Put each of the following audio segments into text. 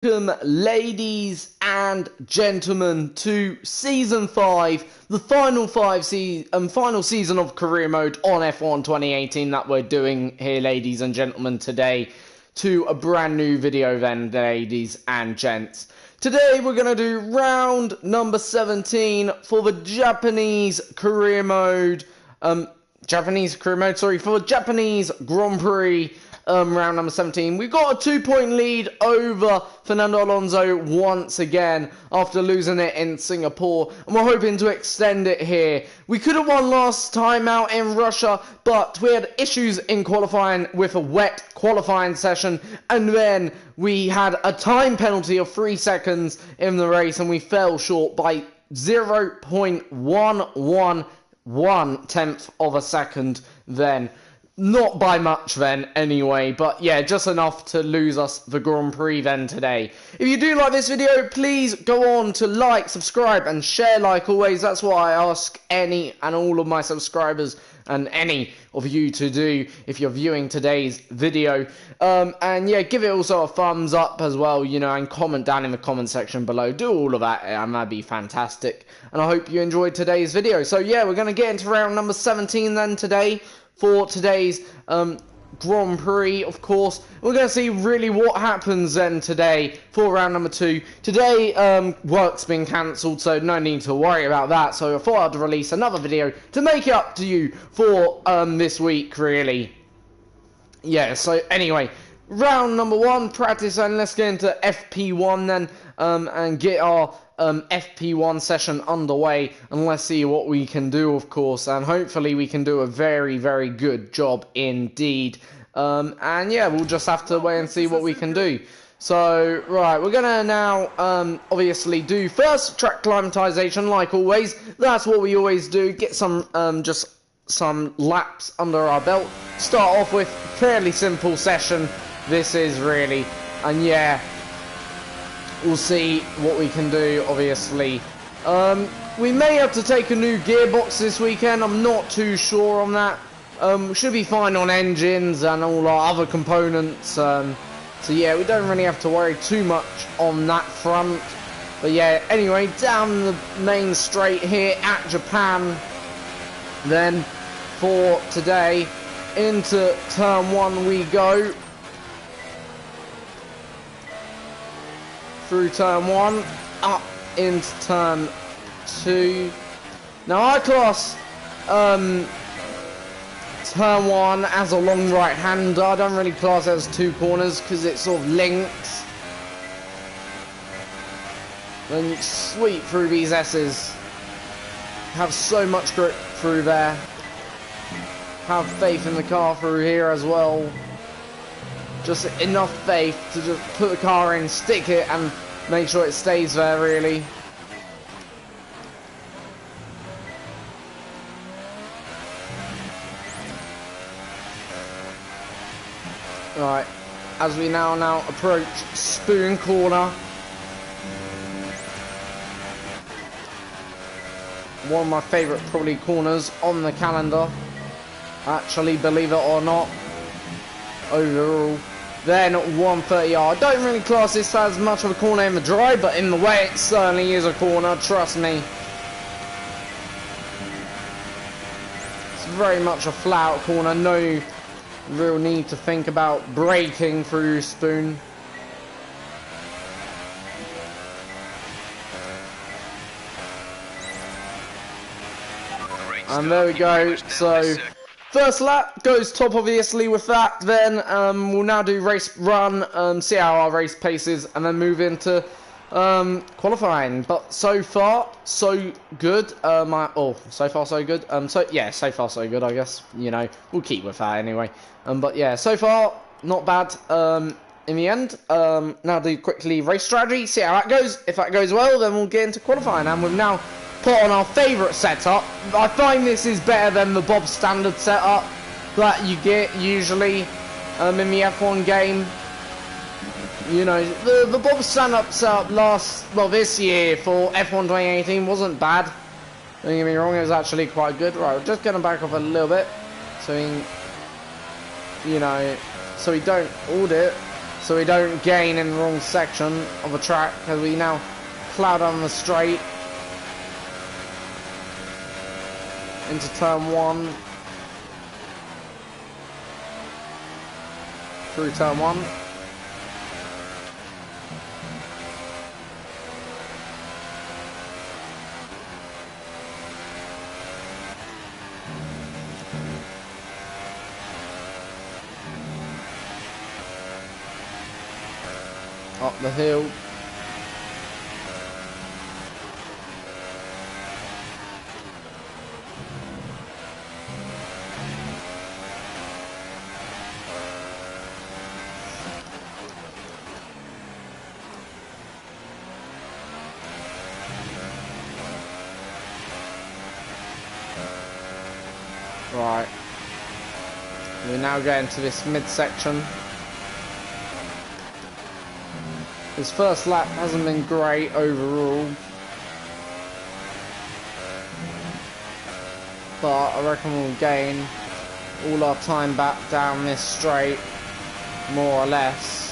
Welcome, ladies and gentlemen, to Season 5, the final final season of Career Mode on F1 2018 that we're doing here, ladies and gentlemen, today, to a brand new video then, ladies and gents. Today we're going to do round number 17 for the Japanese Career Mode, for the Japanese Grand Prix. Round number 17. We've got a 2-point lead over Fernando Alonso once again after losing it in Singapore, and we're hoping to extend it here. We could have won last time out in Russia, but we had issues in qualifying with a wet qualifying session, and then we had a time penalty of 3 seconds in the race, and we fell short by 0.111 of a second then. Not by much then, anyway, but yeah, just enough to lose us the Grand Prix then today. If you do like this video, please go on to like, subscribe, and share like always. That's what I ask any and all of my subscribers and any of you to do if you're viewing today's video. And yeah, give it also a thumbs up as well, you know, and comment down in the comment section below. Do all of that, and that'd be fantastic. And I hope you enjoyed today's video. So yeah, we're going to get into round number 17 then today. For today's Grand Prix, of course. We're going to see really what happens then today for round number 2. Today, work's been cancelled, so no need to worry about that. So I thought I'd release another video to make it up to you for this week, really. Yeah, so anyway, round number 1, practice, and let's get into FP1 then, and get our FP1 session underway, and let's see what we can do, of course, and hopefully we can do a very, very good job indeed. And yeah, we'll just have to wait and see what we can do. So, right, we're gonna now obviously do first track climatization, like always. That's what we always do. Get some just some laps under our belt. Start off with fairly simple session. This is really, and yeah. We'll see what we can do, obviously. We may have to take a new gearbox this weekend. I'm not too sure on that. We should be fine on engines and all our other components. So yeah, we don't really have to worry too much on that front. But yeah, anyway, down the main straight here at Japan. Then for today, into turn 1 we go. Through turn 1, up into turn 2. Now I class turn 1 as a long right-hander. I don't really class it as 2 corners because it sort of links. Then you sweep through these S's. Have so much grip through there. Have faith in the car through here as well. Just enough faith to just put the car in, stick it, and make sure it stays there, really. Right, as we now approach Spoon Corner. One of my favourite probably corners on the calendar. Actually, believe it or not. Overall. Then 130R. I don't really class this as much of a corner in the dry, but in the wet it certainly is a corner, trust me. It's very much a flat out corner, no real need to think about braking through Spoon. And there we go, so first lap goes top, obviously, with that. Then we'll now do race run, see how our race pace is, and then move into qualifying. But so far, so good. So far, so good. So yeah, so far, so good, I guess. You know, we'll keep with that anyway. But yeah, so far, not bad in the end. Now do quickly race strategy, see how that goes. If that goes well, then we'll get into qualifying. And we've now put on our favourite setup. I find this is better than the Bob standard setup that you get usually in the F1 game. You know, the Bob stand-up setup this year for F1 2018 wasn't bad. Don't get me wrong, it was actually quite good. Right, we're just going to back off a little bit so we, you know, so we don't audit. so we don't gain in the wrong section of a track, because we now plow down the straight into turn 1, through turn 1. Up the hill. Right. We now get into this midsection. His first lap hasn't been great overall, but I reckon we'll gain all our time back down this straight, more or less.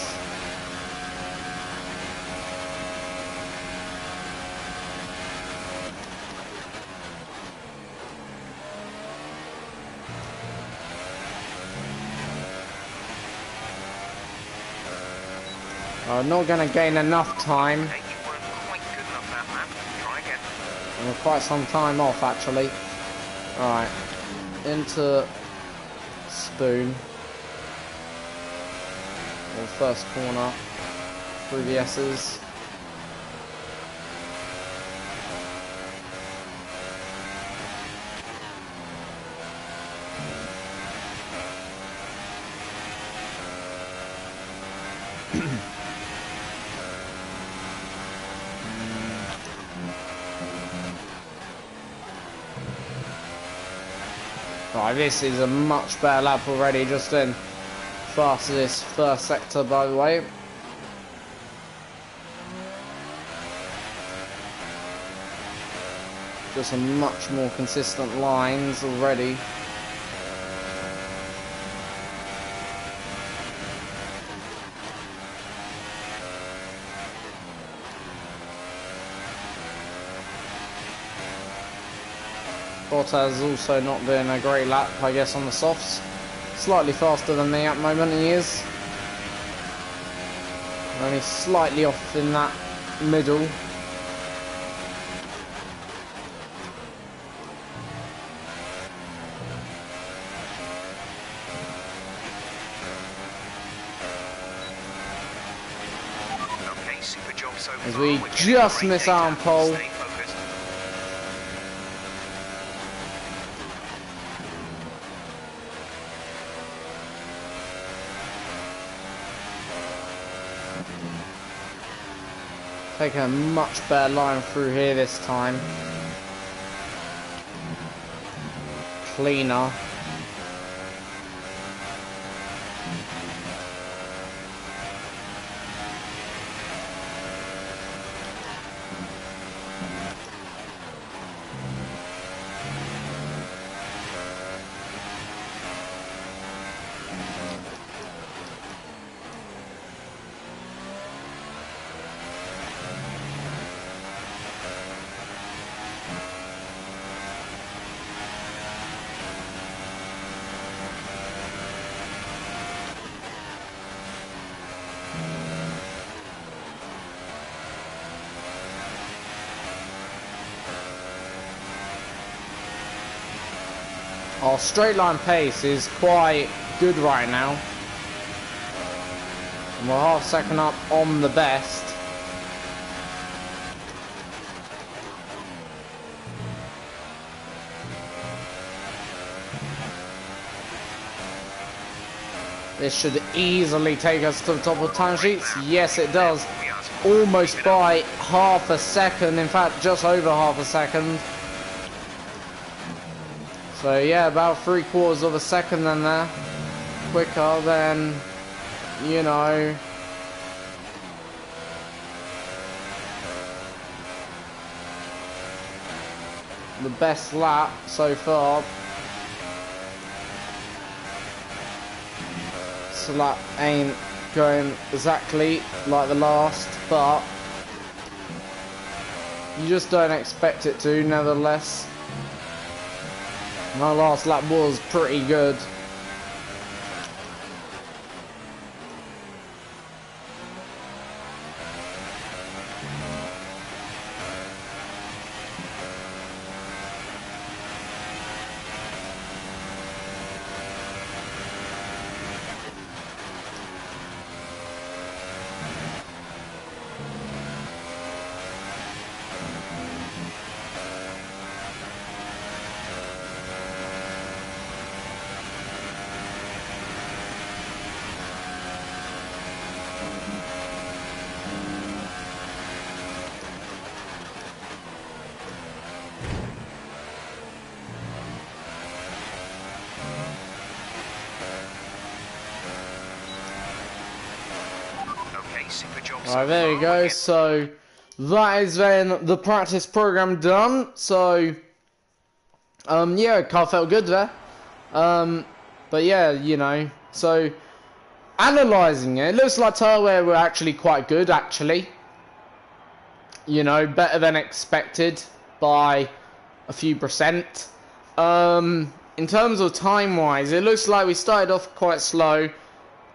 I'm not going to gain enough time. And we're quite some time off, actually. Alright. Into Spoon. Or first corner. Through the S's. Right, this is a much better lap already, just in fastest first sector, by the way. Just some much more consistent lines already. Bottas also not doing a great lap, I guess, on the softs. Slightly faster than me at the moment, he is. Only slightly off in that middle. Okay, super job so far. As we just miss out on pole. Taking a much better line through here this time. Cleaner. Our straight line pace is quite good right now. And we're half second up on the best. This should easily take us to the top of time sheets. Yes, it does. Almost by half a second. In fact, just over half a second. So yeah, about 3/4 of a second then there. Quicker than, you know, the best lap so far. This lap ain't going exactly like the last, but you just don't expect it to, nevertheless. My last lap was pretty good. Super job. Right, there you go. So that is then the practice program done. So yeah, car felt good there. But yeah, you know, so analysing it, it looks like tyre were actually quite good, actually. You know, better than expected by a few percent. In terms of time-wise, it looks like we started off quite slow,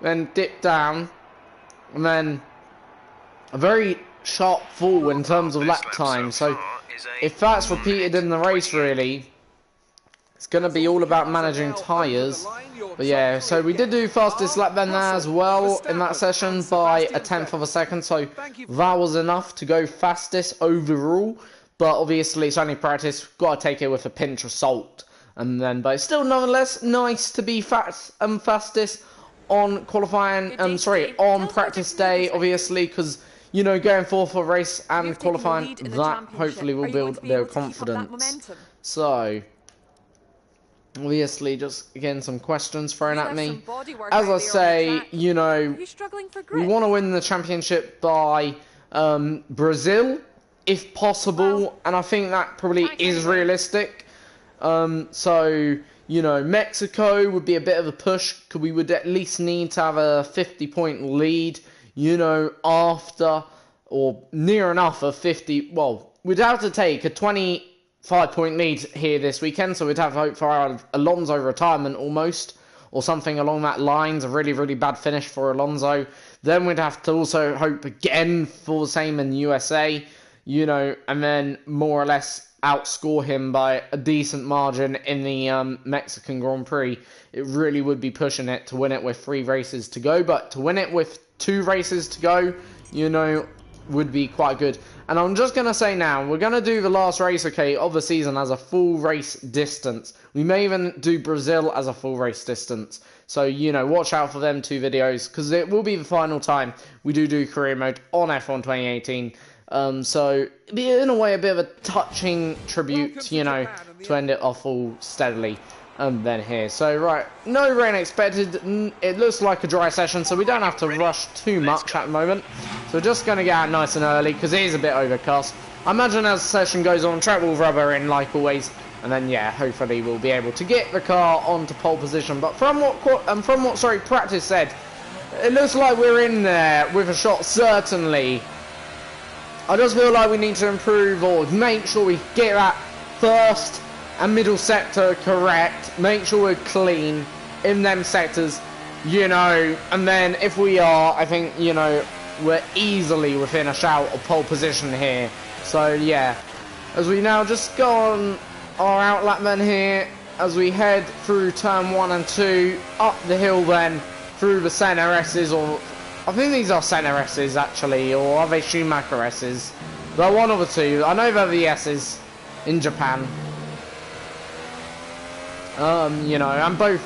then dipped down, and then a very sharp fall in terms of lap time. So if that's repeated in the race, really, it's going to be all about managing tyres. But yeah, so we did do fastest lap then there as well in that session by a 1/10 of a second. So that was enough to go fastest overall. But obviously it's only practice, got to take it with a pinch of salt. And then, but it's still nonetheless nice to be fastest on qualifying, on practice day, obviously, because, you know, going forth for a race and qualifying, that hopefully will build their confidence. So, obviously, just again, some questions thrown at me. As I say, you know, we want to win the championship by Brazil, if possible, and I think that probably is realistic. So, you know, Mexico would be a bit of a push, because we would at least need to have a 50-point lead, you know, after, or near enough a 50, well, we'd have to take a 25-point lead here this weekend, so we'd have to hope for our Alonso retirement almost, or something along that lines, a really, really bad finish for Alonso. Then we'd have to also hope again for the same in the USA, you know, and then more or less outscore him by a decent margin in the Mexican Grand Prix. It really would be pushing it to win it with 3 races to go, but to win it with 2 races to go, you know, would be quite good. And I'm just going to say now, we're going to do the last race, okay, of the season as a full race distance. We may even do Brazil as a full race distance. So, you know, watch out for them 2 videos, because it will be the final time we do career mode on F1 2018. So, be in a way a bit of a touching tribute, you know, to end it off all steadily. Then here. So, right, no rain expected. It looks like a dry session, so we don't have to rush too much at the moment. So we're just going to get out nice and early, because it is a bit overcast. I imagine as the session goes on, track will rubber in like always. And then, yeah, hopefully we'll be able to get the car onto pole position. But from what practice said, it looks like we're in there with a shot, certainly. I just feel like we need to improve or make sure we get that first and middle sector correct. Make sure we're clean in them sectors, you know. And then if we are, I think, you know, we're easily within a shout of pole position here. So, yeah. As we now just go on our outlap then here, as we head through turn 1 and 2, up the hill then, through the centre S's, or I think these are centre S's actually, or are they Schumacher S's? They're one of the two. I know they're the S's in Japan. You know, and both,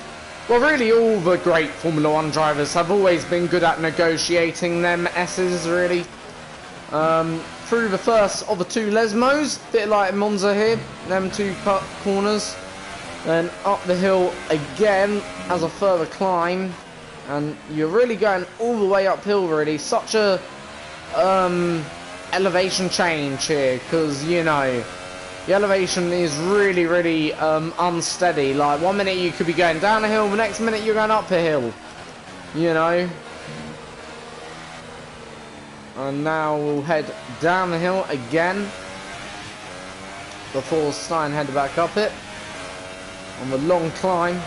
well, really all the great Formula 1 drivers have always been good at negotiating them S's, really. Through the first of the 2 Lesmos, bit like Monza here, them 2 cut corners. Then up the hill again as a further climb. And you're really going all the way uphill, really. Such a elevation change here, because, you know, the elevation is really, really unsteady. Like, 1 minute you could be going down a hill, the next minute you're going up a hill. You know? And now we'll head down the hill again before starting head back up it on the long climb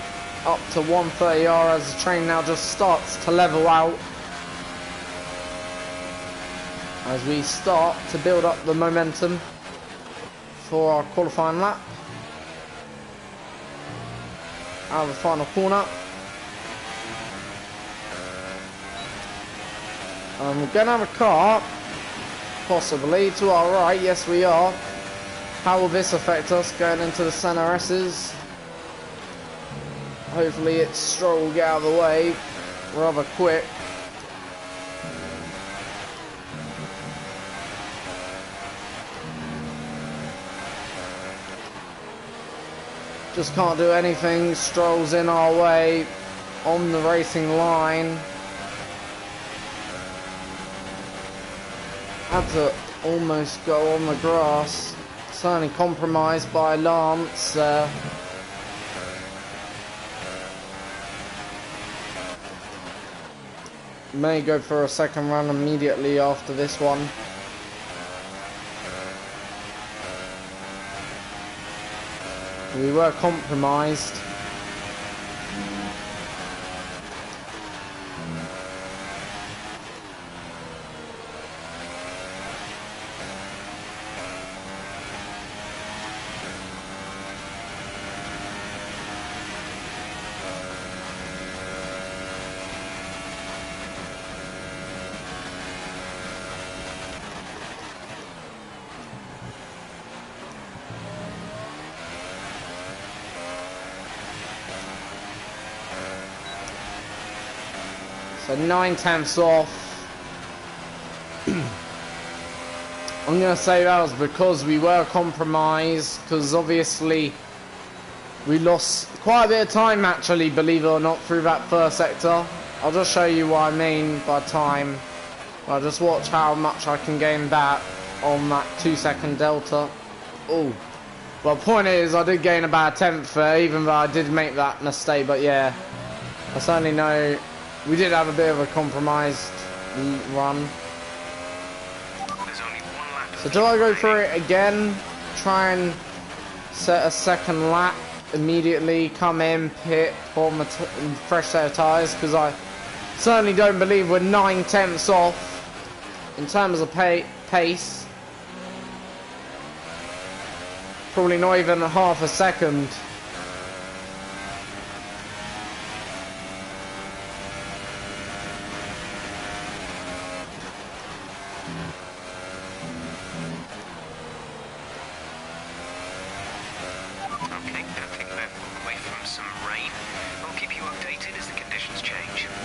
up to 130R as the train now just starts to level out as we start to build up the momentum for our qualifying lap. Out of the final corner. We're going to have a car, possibly, to our right. Yes, we are. How will this affect us going into the center S's? Hopefully it's Stroll will get out of the way rather quick. Just can't do anything. Stroll's in our way on the racing line. Had to almost go on the grass. Certainly compromised by Lance. May go for a second run immediately after this one. We were compromised. So 9/10 off. I'm going to say that was because we were compromised, because obviously we lost quite a bit of time actually, believe it or not, through that first sector. I'll just show you what I mean by time. I'll just watch how much I can gain back on that 2-second delta. Oh, but the point is I did gain about a tenth there, even though I did make that mistake. But yeah, I certainly know we did have a bit of a compromised run. So do I go for it again? Try and set a second lap immediately, come in, pit, form a fresh set of tyres, because I certainly don't believe we're 9/10 off in terms of pace. Probably not even half a second.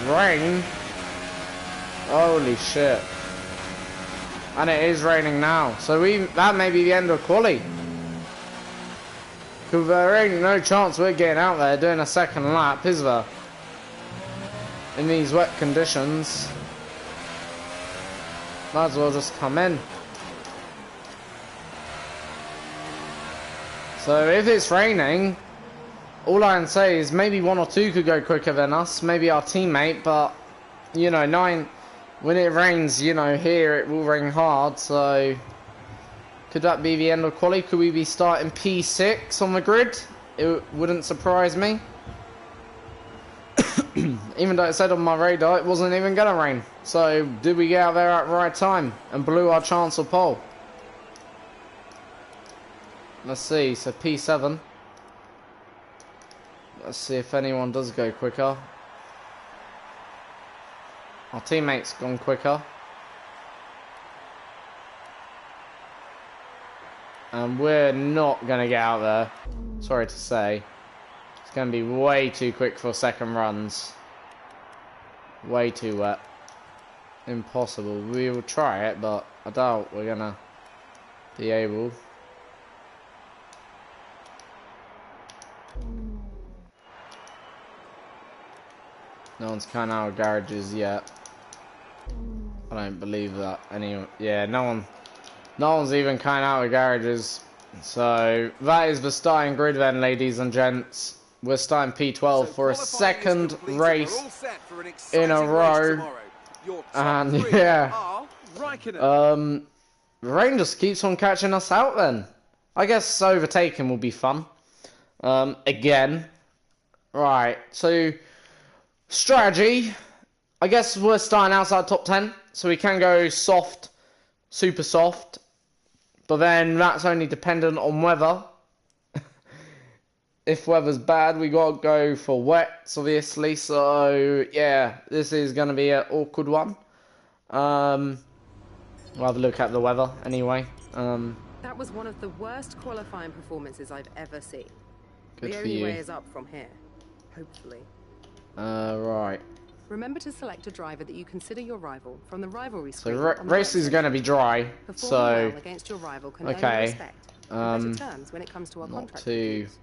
Rain? Holy shit. And it is raining now. So that may be the end of quali. Because there ain't no chance we're getting out there doing a second lap, is there? In these wet conditions. Might as well just come in. So if it's raining, all I can say is maybe one or two could go quicker than us, maybe our teammate, but, you know, when it rains, you know, here it will rain hard, so could that be the end of quali? Could we be starting P6 on the grid? It wouldn't surprise me. Even though it said on my radar it wasn't even going to rain. So, did we get out there at the right time and blew our chance of pole? Let's see, so P7. Let's see if anyone does go quicker. Our teammate's gone quicker. And we're not going to get out there. Sorry to say. It's going to be way too quick for second runs. Way too wet. Impossible. We will try it, but I doubt we're going to be able. No one's coming out of garages yet. I don't believe that. Anyway, yeah, no one's even coming out of garages. So that is the starting grid then, ladies and gents. We're starting P12 for a second race in a row. And yeah, The rain just keeps on catching us out then. I guess overtaking will be fun. Again. Right, so strategy. I guess we're starting outside top 10, so we can go soft, super soft. But then that's only dependent on weather. If weather's bad, we gotta go for wets, obviously. So yeah, this is gonna be an awkward one. We'll have a look at the weather anyway. That was one of the worst qualifying performances I've ever seen. Good the for only you. way is up from here, hopefully. Right. Remember to select a driver that you consider your rival from the rivalry So screen. on the race is website. gonna be dry. Performing So well against your rival can okay. earn you respect and better terms when it comes to our Not contract too. reviews.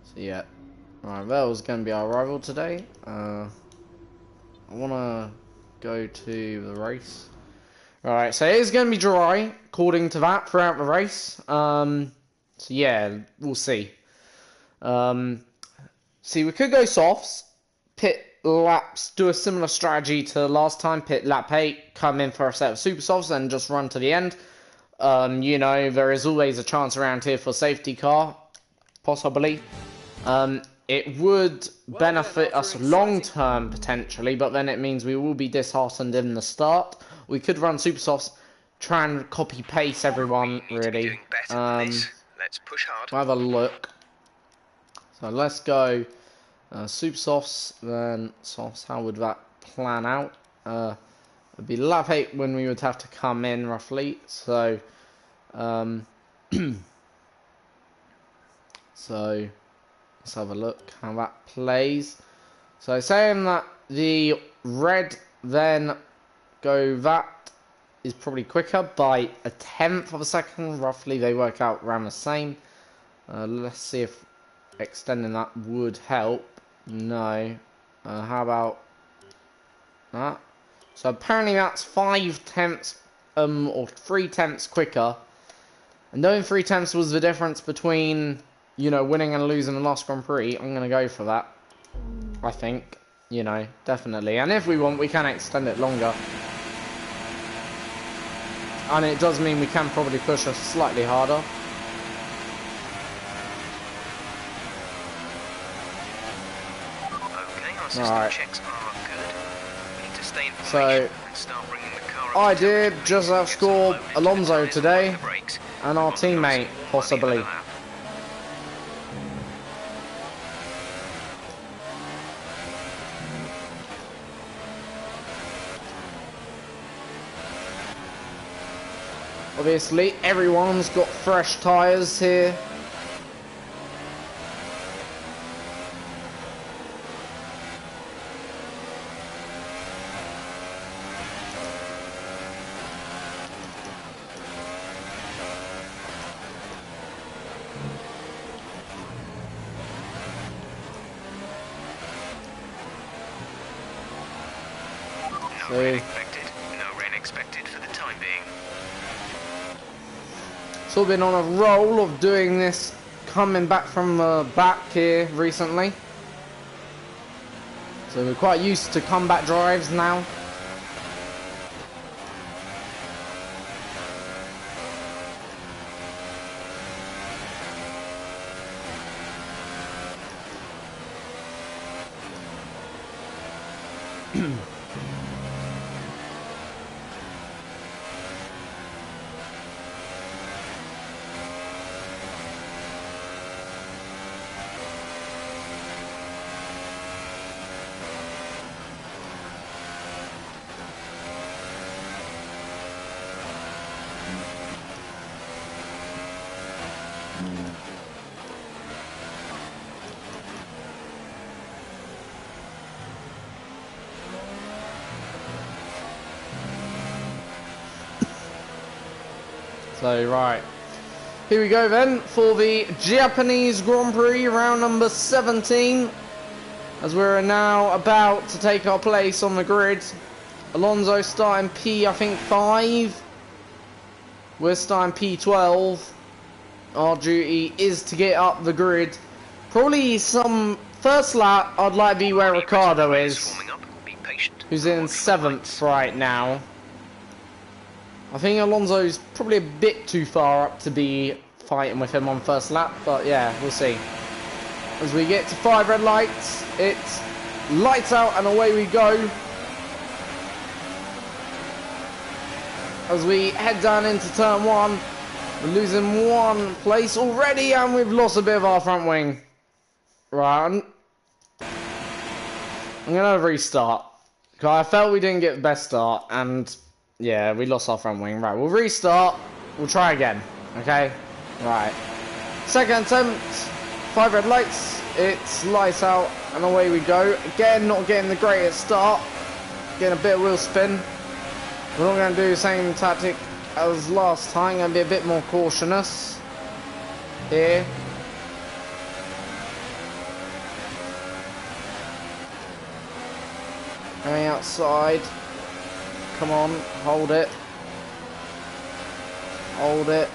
So yeah. Right, that was gonna be our rival today. I wanna go to the race. Right, so it is gonna be dry, according to that, throughout the race. So yeah, we'll see. See, we could go softs, pit laps, do a similar strategy to last time, pit lap 8, come in for a set of super softs and just run to the end. You know, there is always a chance around here for safety car, possibly. It would benefit us long term potentially, but then it means we will be disheartened in the start. We could run super softs, try and copy paste everyone really. Let's push hard. We'll have a look. So let's go super softs, then softs. How would that plan out? It'd be lap 8 when we would have to come in roughly. So, so let's have a look how that plays. So saying that the red then go that is probably quicker by a 1/10 of a second. Roughly they work out around the same. Let's see if extending that would help. No. How about that? So apparently that's 5/10 or 3/10 quicker. And knowing 3/10 was the difference between, you know, winning and losing the last Grand Prix, I'm gonna go for that. I think, you know, definitely. And if we want, we can extend it longer. And it does mean we can probably push us slightly harder. Okay, our system checks are good. We need to stay in So, formation and start bringing the car up I to did temperature. just outscore Alonso today, and our teammate, possibly. Obviously, everyone's got fresh tyres here. No rain expected. No rain expected for the time being. So we've been on a roll of doing this, coming back from the back here recently. So we're quite used to comeback drives now. So, right. Here we go then for the Japanese Grand Prix, round number 17. As we're now about to take our place on the grid. Alonso starting P, I think, 5. We're starting P12. Our duty is to get up the grid. Probably some first lap, I'd like to be where Ricardo is, Warming up. Be patient. who's in 7th right now. I think Alonso's probably a bit too far up to be fighting with him on first lap, but yeah, we'll see. As we get to 5 red lights, it's lights out and away we go. As we head down into turn 1, we're losing 1 place already and we've lost a bit of our front wing. Right, I'm gonna restart. Cause I felt we didn't get the best start and yeah, we lost our front wing. Right, we'll restart. We'll try again. Okay? Right. Second attempt. 5 red lights. It's lights out and away we go. Again, not getting the greatest start. Getting a bit of wheel spin. We're not going to do the same tactic as last time. Going to be a bit more cautious here. Going outside. Come on, hold it. Hold it.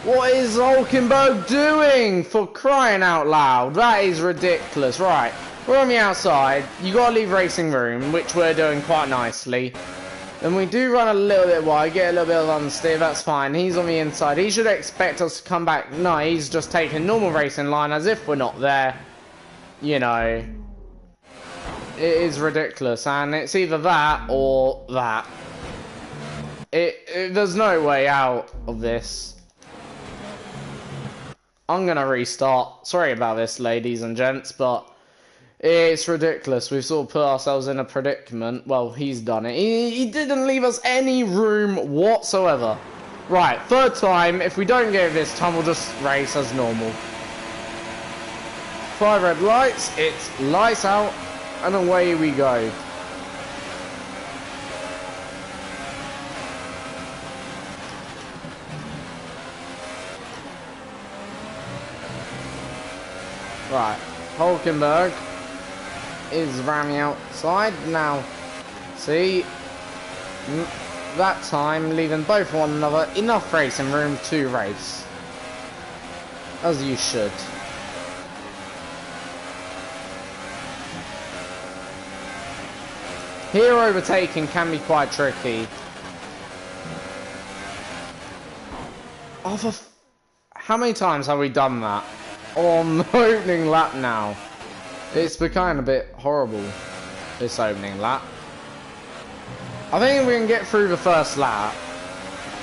What is Hulkenberg doing? For crying out loud. That is ridiculous. Right, we're on the outside. You got to leave racing room, which we're doing quite nicely. And we do run a little bit wide, get a little bit of understeer, that's fine. He's on the inside. He should expect us to come back. No, he's just taking normal racing line as if we're not there. You know. It is ridiculous, and it's either that or that. There's no way out of this. I'm gonna restart. Sorry about this, ladies and gents, but it's ridiculous. We've sort of put ourselves in a predicament. Well, he's done it. He didn't leave us any room whatsoever. Right, 3rd time. If we don't get it this time, we'll just race as normal. 5 red lights. It's lights out. And away we go. Right, Hulkenberg is ramming outside now. See, that time leaving both one another enough racing room to race, as you should. Here overtaking can be quite tricky. How many times have we done that on the opening lap now? It's becoming a bit horrible, this opening lap. I think if we can get through the first lap,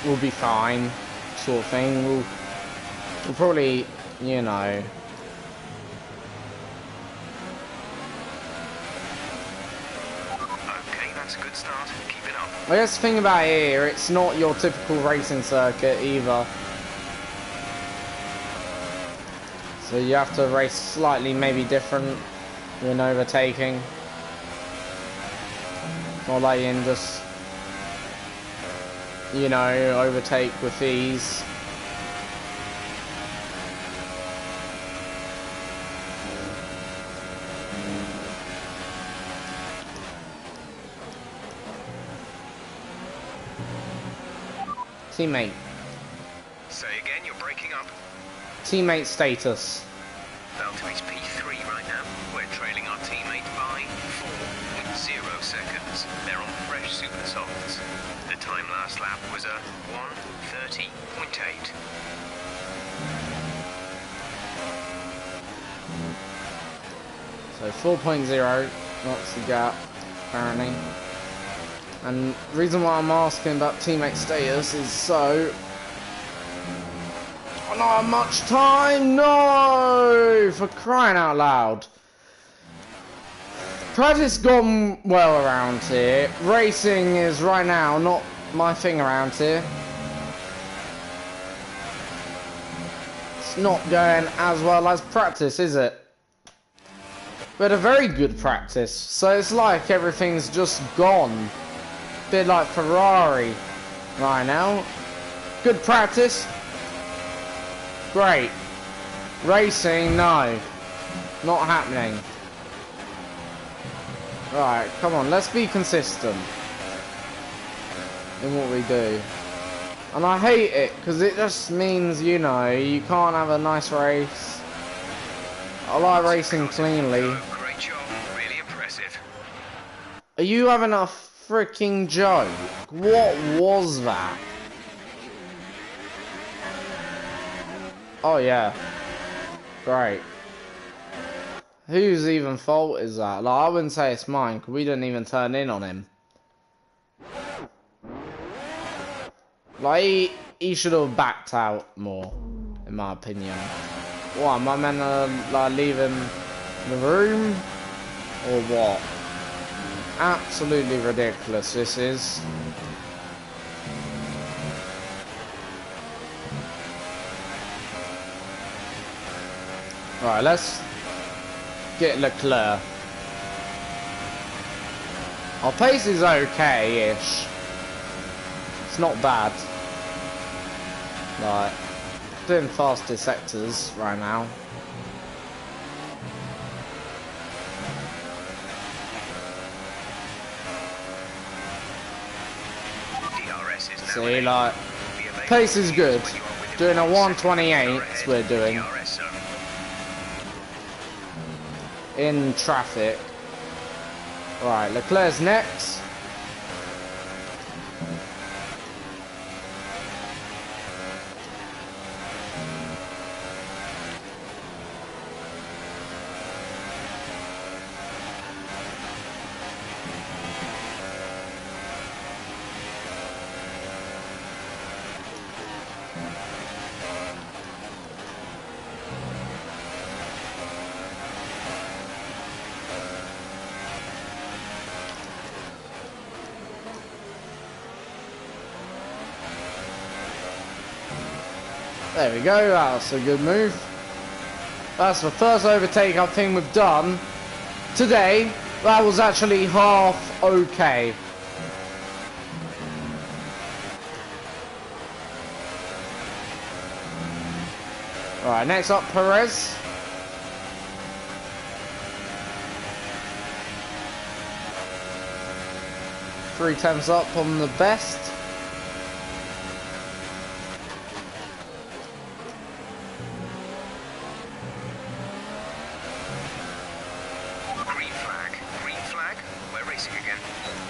we'll be fine, sort of thing. We'll probably, you know... Good start. Keep it up. I guess the thing about here, it's not your typical racing circuit either. So you have to race slightly maybe different when overtaking. Not like you can just, you know, overtake with ease. Teammate. Say again, you're breaking up. Teammate status. Valtteri's P3 right now. We're trailing our teammate by 4.0 seconds. They're on fresh super softs. The time last lap was a 1:30.8. So 4.0, that's the gap, apparently. And the reason why I'm asking about teammate status is so... I don't have much time! No! For crying out loud. Practice gone well around here. Racing is right now not my thing around here. It's not going as well as practice, is it? We had a very good practice, so it's like everything's just gone. Bit like Ferrari right now. Good practice. Great. Racing, no. Not happening. Right, come on, let's be consistent in what we do. And I hate it, because it just means, you know, you can't have a nice race. I like racing cleanly. Great job. Really impressive. Are you having a freaking joke? What was that? Oh yeah. Great. Whose even fault is that? Like, I wouldn't say it's mine, because we didn't even turn in on him. Like, he should have backed out more, in my opinion. What, am I meant to, like, leave him in the room? Or what? Absolutely ridiculous, this is. Right, let's get Leclerc. Our pace is okay-ish. It's not bad. Like, doing fastest sectors right now. DRS is now See, like, pace is good. Doing a 128, we're doing. In traffic. Right, Leclerc's next. There we go, that's a good move. That's the first overtake I think we've done today. That was actually half okay. Alright, next up, Perez. Three tenths up on the best.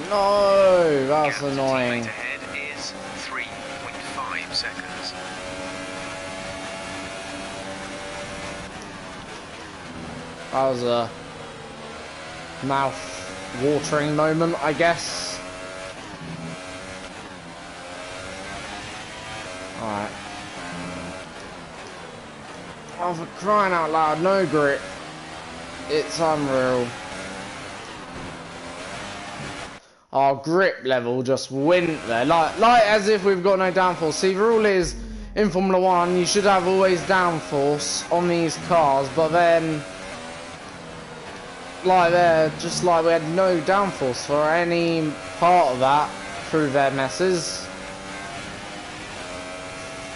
No, that's annoying. Ahead is 3.5 seconds. That was a mouth-watering moment, I guess. Alright. Oh, for crying out loud, no grip. It's unreal. Our grip level just went there, like as if we've got no downforce. See, the rule is in Formula 1 you should have always downforce on these cars, but then like there, just like we had no downforce for any part of that through their messes.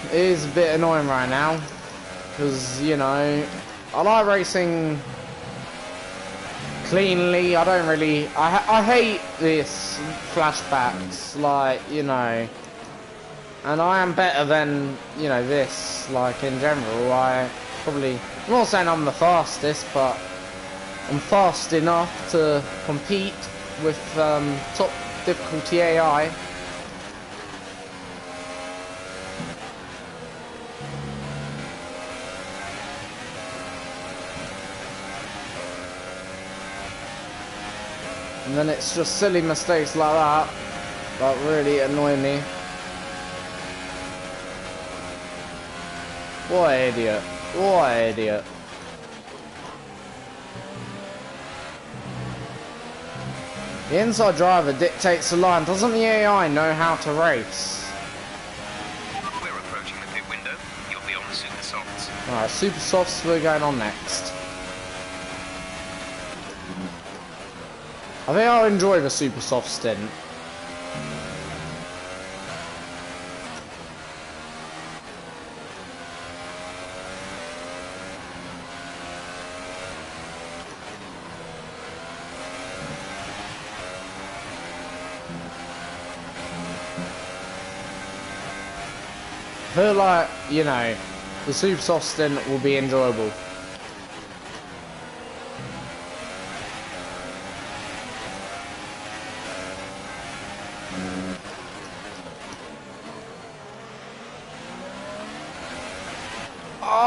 It is a bit annoying right now, because you know I like racing cleanly. I don't really. I hate this flashbacks, like, you know. And I am better than, you know, this. Like, in general, I probably. I'm not saying I'm the fastest, but I'm fast enough to compete with top difficulty AI. And then it's just silly mistakes like that that really annoy me. What an idiot. What an idiot. The inside driver dictates the line. Doesn't the AI know how to race? We're approaching the pit window. You'll be on the super softs. Alright, super softs, we're going on next. I think I'll enjoy the super soft stint. I feel like, you know, the super soft stint will be enjoyable.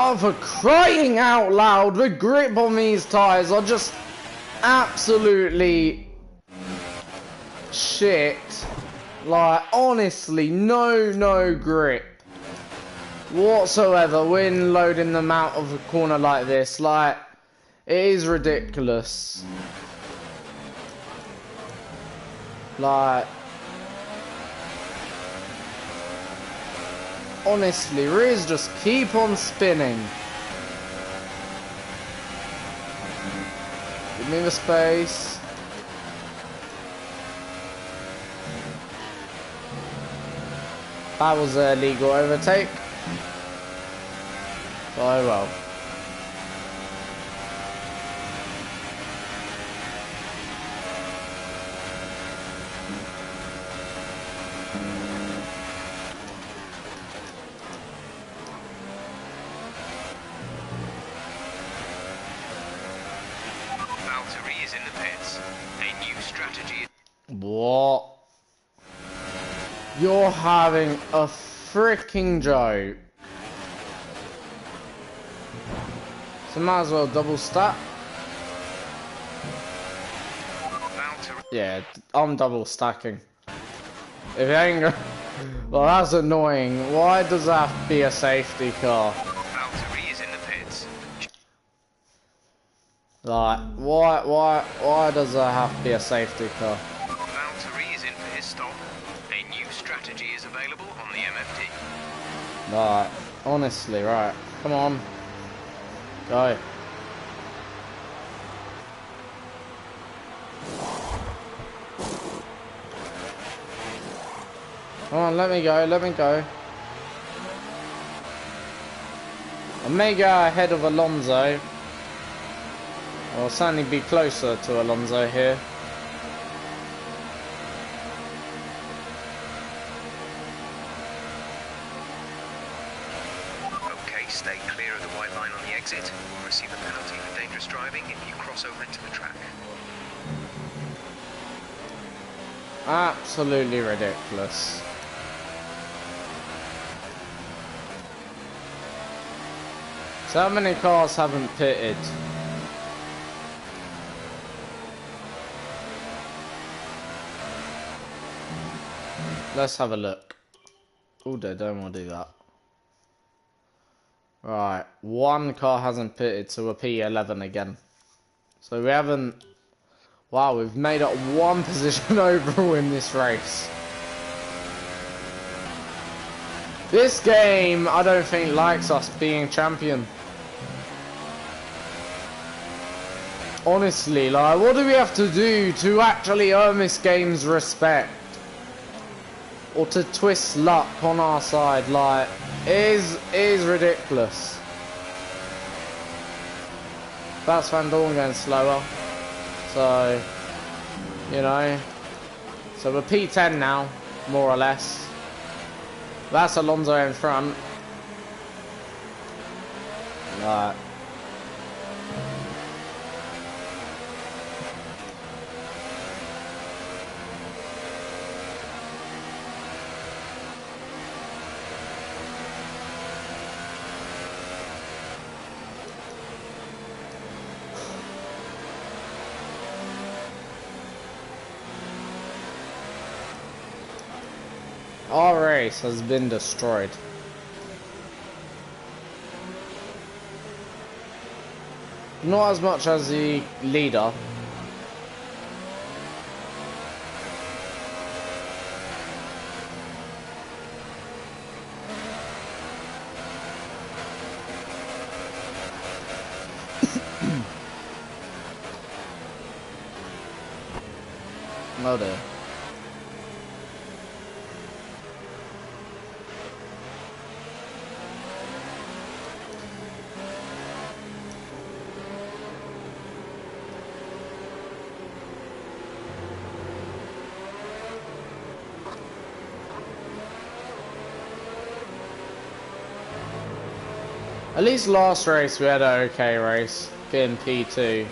Oh, for crying out loud, the grip on these tyres are just absolutely shit. Like, honestly, no grip whatsoever when loading them out of a corner like this. Like, it is ridiculous. Like, honestly, rears just keep on spinning. Give me the space. That was a legal overtake. Oh well. Valtteri is in the pits. A new strategy. What? You're having a freaking joke. So might as well double stack. Valtteri. Yeah, I'm double stacking. If it ain't go well, that's annoying. Why does that have to be a safety car? Valtteri is in the pits. Like, why does that have to be a safety car? Valtteri is in for his stop. A new strategy is available on the MFD. Like, honestly, right. Come on. Go. Come on, let me go, let me go. I may go ahead of Alonso. I'll certainly be closer to Alonso here. Okay, stay clear of the white line on the exit. You'll receive a penalty for dangerous driving if you cross over into the track. Absolutely ridiculous. So how many cars haven't pitted? Let's have a look. Oh, they don't want to do that. Right, one car hasn't pitted, so we're P11 again. So we haven't... Wow, we've made up one position overall in this race. This game, I don't think, likes us being champion. Honestly, like, what do we have to do to actually earn this game's respect? Or to twist luck on our side? Like, it is ridiculous. That's Van Dorn going slower. So, you know. So we're P10 now, more or less. That's Alonso in front. Like, our race has been destroyed. Not as much as the leader. Oh dear. At least last race we had an okay race, getting P2.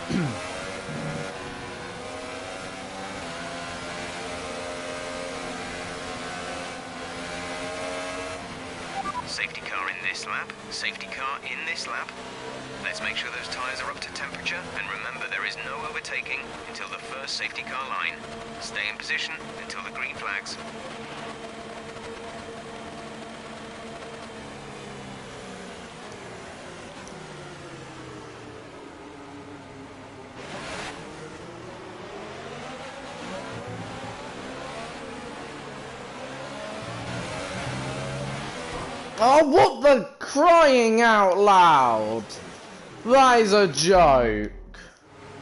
Safety car in this lap, safety car in this lap. Let's make sure those tyres are up to temperature, and remember there is no overtaking until the first safety car line. Stay in position until the green flags. Oh, what the crying out loud! That is a joke.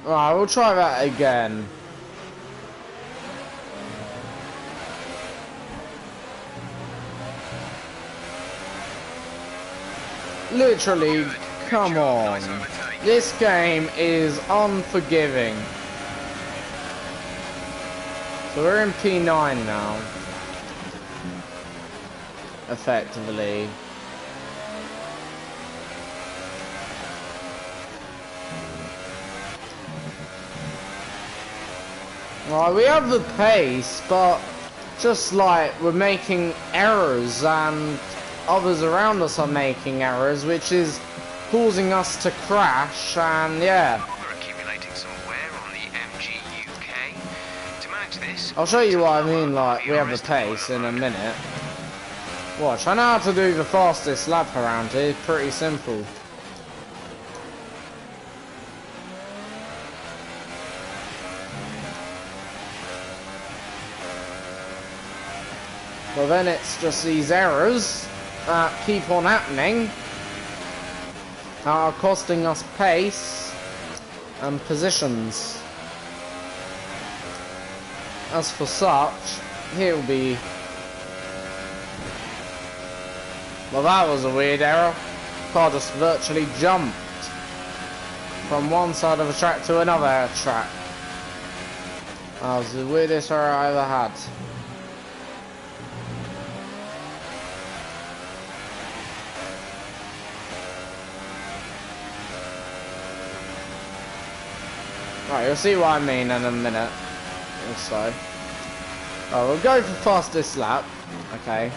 Right, we'll try that again. Literally, come on. This game is unforgiving. So we're in P9 now. Effectively. Right, we have the pace, but just like we're making errors and others around us are making errors, which is causing us to crash, and yeah. We're accumulating some wear on the MG UK. To manage this, I'll show you what I mean, like, we have the pace in a minute. Watch, I know how to do the fastest lap around here, pretty simple. Well then it's just these errors that keep on happening that are costing us pace and positions. As for such, he'll be... Well, that was a weird error. Car just virtually jumped from one side of the track to another track. That was the weirdest error I ever had. Right, you'll see what I mean in a minute or so. Oh, we'll go for fastest lap. Okay.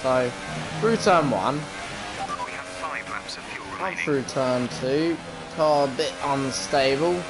So, through turn 1. we have 5 laps of fuel Up remaining. through turn 2. Car a bit unstable.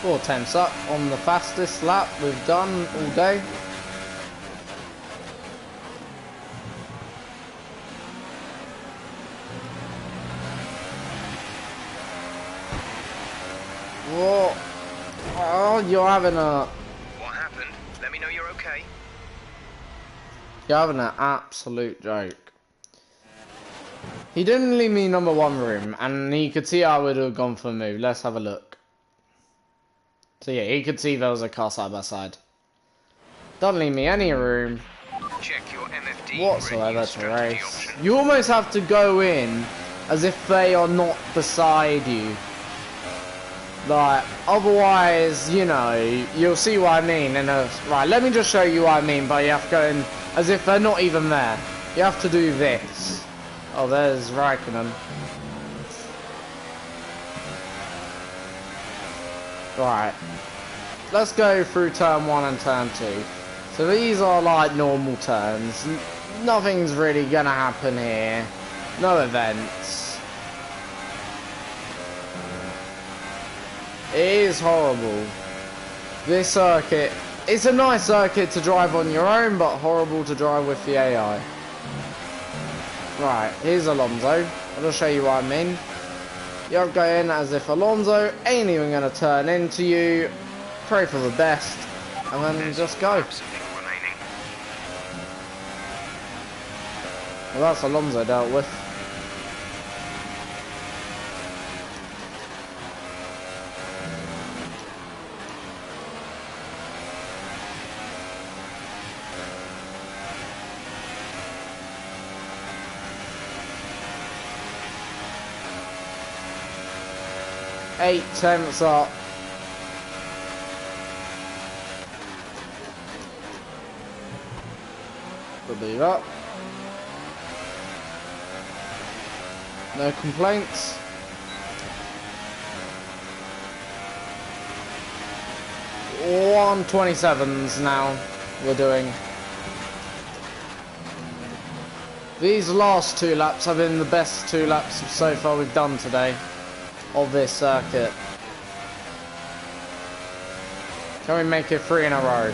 Four tenths up on the fastest lap we've done all day. Whoa. Oh, you're having a... What happened? Let me know you're okay. You're having an absolute joke. He didn't leave me number 1 room, and he could see I would have gone for a move. Let's have a look. So yeah, he could see there was a car side by side. Doesn't leave me any room Check your MFD whatsoever renew to strategy race. option. You almost have to go in as if they are not beside you. Like, otherwise, you know, you'll see what I mean. And right, let me just show you what I mean. But you have to go in as if they're not even there. You have to do this. Oh, there's Raikkonen. Right. Let's go through turn 1 and turn 2. So these are like normal turns. Nothing's really gonna happen here. No events. It is horrible. This circuit It's a nice circuit to drive on your own, but horrible to drive with the AI. Right, here's Alonso. I'll just show you what I mean. You're going as if Alonso ain't even going to turn into you. Pray for the best, and then just go. Well, that's Alonso dealt with. Eight tenths up. We'll do that. No complaints. One 27s now we're doing. These last 2 laps have been the best 2 laps so far we've done today of this circuit. Can we make it 3 in a row?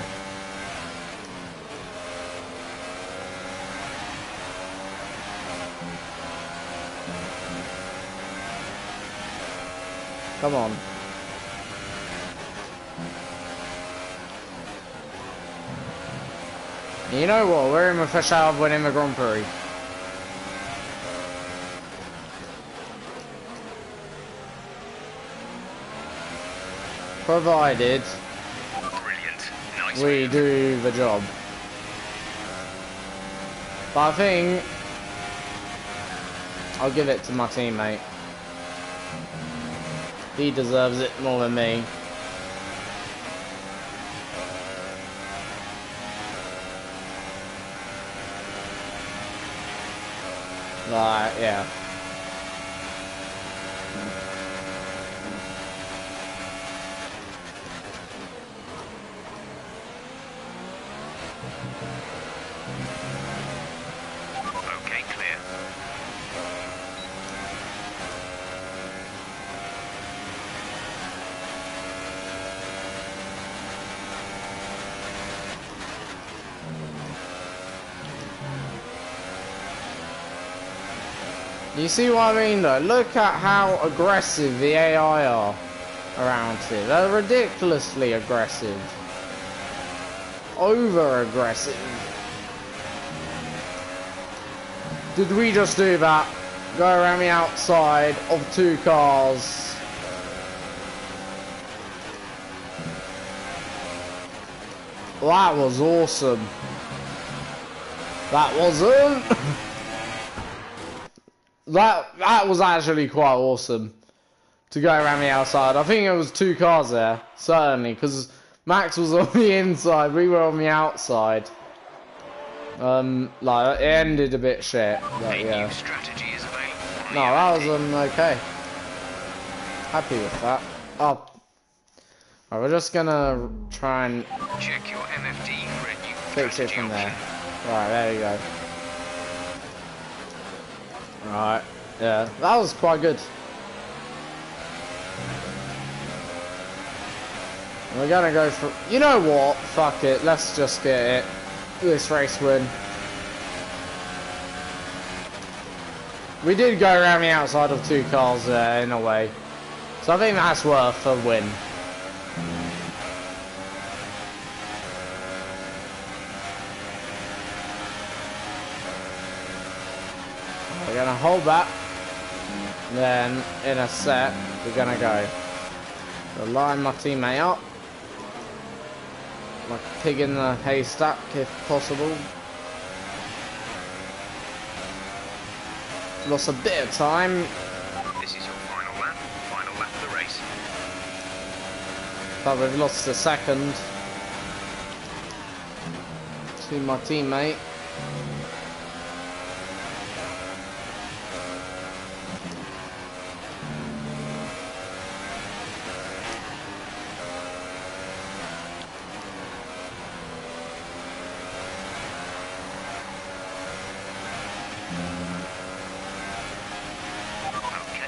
Come on. You know what? We're in with a shot of winning the Grand Prix. Provided we do the job. But I think I'll give it to my teammate. He deserves it more than me. Like, yeah. Okay, clear. You see what I mean though? Look at how aggressive the AI are around here. They're ridiculously aggressive. Over aggressive. Did we just do that? Go around the outside of 2 cars. Well, that was awesome. That wasn't. That was actually quite awesome to go around the outside. I think it was 2 cars there, certainly, because Max was on the inside, we were on the outside. Like it ended a bit shit, but yeah. No, that was okay. Happy with that. Oh, right, we're just gonna try and check your MFD for a new fix it from there. Right, there you go. Right, yeah, that was quite good. We're gonna go for, you know what, fuck it, let's just get it, this race win. We did go around the outside of 2 cars there in a way, so I think that's worth a win. We're gonna hold that, then in a set we're gonna go. I'll line my teammate up like a pig in the haystack if possible. Lost a bit of time. This is your final lap of the race. But we've lost a second to my teammate.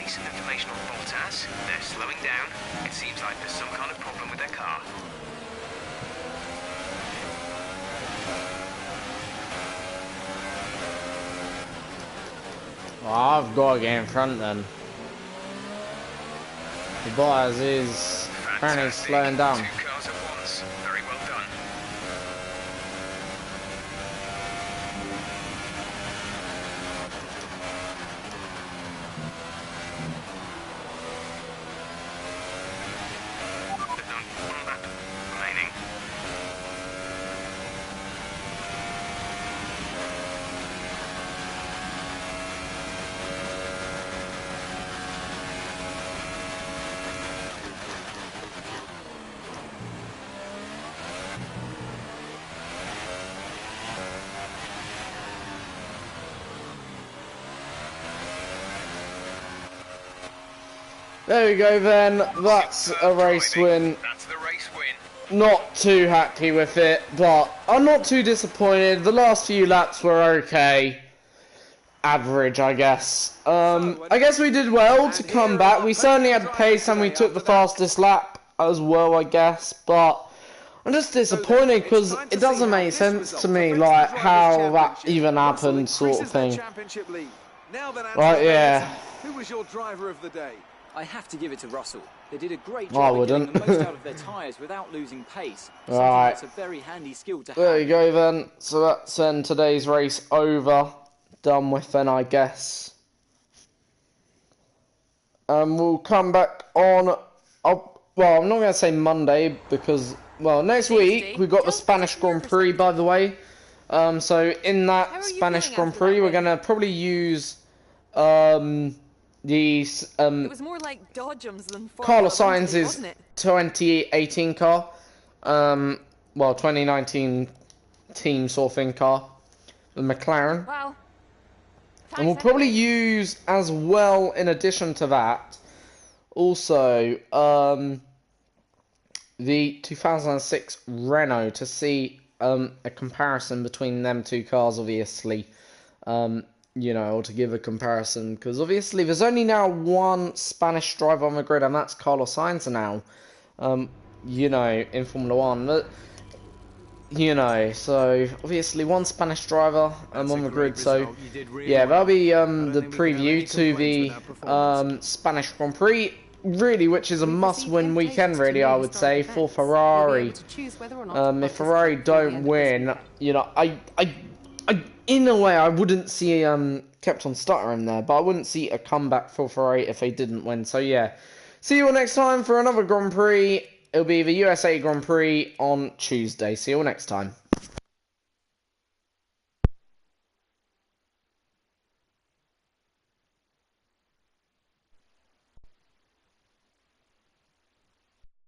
Some information on Bottas. They're slowing down. It seems like there's some kind of problem with their car. Well, I've got to get in front then. The Bottas is apparently slowing down. 2 cars at once. Very well done. There's only 1 lap remaining. There we go then, that's a race win. That's the race win. Not too happy with it, but I'm not too disappointed. The last few laps were okay. Average, I guess. I guess we did well to come back. We certainly had pace and we took the fastest lap as well, I guess. But I'm just disappointed because it doesn't make sense to me, like, how that even happened, sort of thing. Right, yeah. Who was your driver of the day? I have to give it to Russell. They did a great I job of getting wouldn't. the most out of their tyres without losing pace. Something Right. that's a very handy skill to There have. you go then. So that's then today's race over. Done with then, I guess. We'll come back on. Well, I'm not going to say Monday because, well, next week we've got the Spanish Grand Prix, by the way. So in How that are you Spanish feeling Grand after Prix, that we're win? going to probably use the It was more like Dodgems than Carlos Formula One, Sainz's wasn't it? 2018 car. Well, 2019 team sort of thing car, the McLaren. Wow. And we'll probably use as well, in addition to that, also the 2006 Renault to see a comparison between them two cars, obviously. You know, to give a comparison, because obviously there's only now one Spanish driver on the grid, and that's Carlos Sainz now. You know, in Formula One, but you know, so obviously one Spanish driver on the grid. So yeah, that'll be the preview to the Spanish Grand Prix, really, which is a must-win weekend, really, I would say, for Ferrari. If Ferrari don't win, you know, I in a way, I wouldn't see kept on stuttering there, but I wouldn't see a comeback for Ferrari if they didn't win. So yeah, see you all next time for another Grand Prix. It'll be the USA Grand Prix on Tuesday. See you all next time.